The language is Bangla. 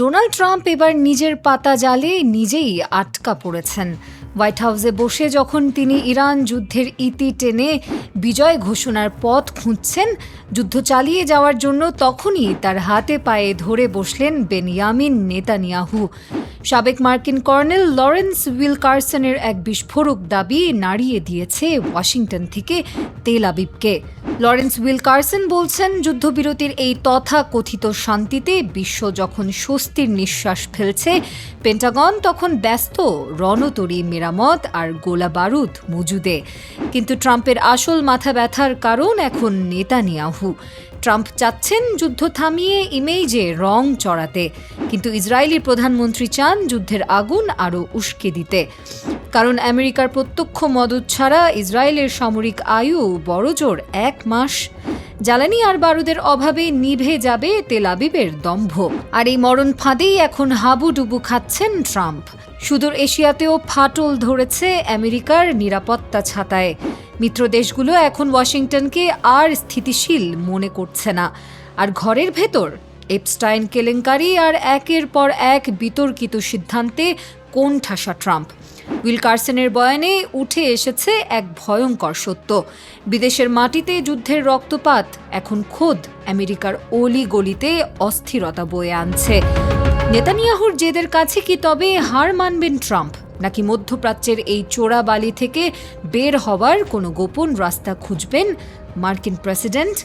ডোনাল্ড ট্রাম্প এবার নিজের পাতা জালে নিজেই আটকা পড়েছেন। হোয়াইট হাউসে বসে যখন তিনি ইরান যুদ্ধের ইতি টেনে বিজয় ঘোষণার পথ খুঁজছেন যুদ্ধ চালিয়ে যাওয়ার জন্য, তখনই তার হাতে পায়ে ধরে বসলেন বেনিয়ামিন নেতানিয়াহু। সাবেক মার্কিন কর্নেল লরেন্স উইলকারসনের এক বিস্ফোরক দাবি নাড়িয়ে দিয়েছে ওয়াশিংটন থেকে তেল আবিবকে। লরেন্স উইলকারসন বলছেন, যুদ্ধবিরতির এই তথাকথিত শান্তিতে বিশ্ব যখন স্বস্তির নিঃশ্বাস ফেলছে, পেন্টাগন তখন ব্যস্ত রণতরী মেরামত আর গোলা বারুদ মজুদে। কিন্তু ট্রাম্পের আসল মাথা ব্যথার কারণ এখন নেতানিয়াহু। ট্রাম্প চাচ্ছেন যুদ্ধ থামিয়ে ইমেজে রং চড়াতে, কিন্তু ইসরায়েলি প্রধানমন্ত্রী চান যুদ্ধের আগুন আরও উস্কে দিতে। কারণ আমেরিকার প্রত্যক্ষ মদত ছাড়া ইসরায়েলের সামরিক আয়ু বড়জোর 1 মাস। জ্বালানি আর বারুদের অভাবে নিভে যাবে তেল আবিবের দম্ভ। আর এই মরণ ফাঁদেই এখন হাবুডুবু খাচ্ছেন ট্রাম্প। সুদূর এশিয়াতেও ফাটল ধরেছে আমেরিকার নিরাপত্তা ছাতায়। মিত্র দেশগুলো এখন ওয়াশিংটনকে আর স্থিতিশীল মনে করছে না। আর ঘরের ভেতর এপস্টাইন কেলেঙ্কারি আর একের পর এক বিতর্কিত সিদ্ধান্তে কোণঠাসা ট্রাম্প। উইলকারসনের বয়ানে উঠে এসেছে এক ভয়ঙ্কর সত্য। বিদেশের মাটিতে যুদ্ধের রক্তপাত এখন খোদ আমেরিকার অলি গলিতে অস্থিরতা বয়ে আনছে। নেতানিয়াহুর জেদের কাছে কি তবে হার মানবেন ট্রাম্প, নাকি মধ্যপ্রাচ্যের এই চোরাবালি থেকে বের হওয়ার কোনো গোপন রাস্তা খুঁজবেন মার্কিন প্রেসিডেন্ট?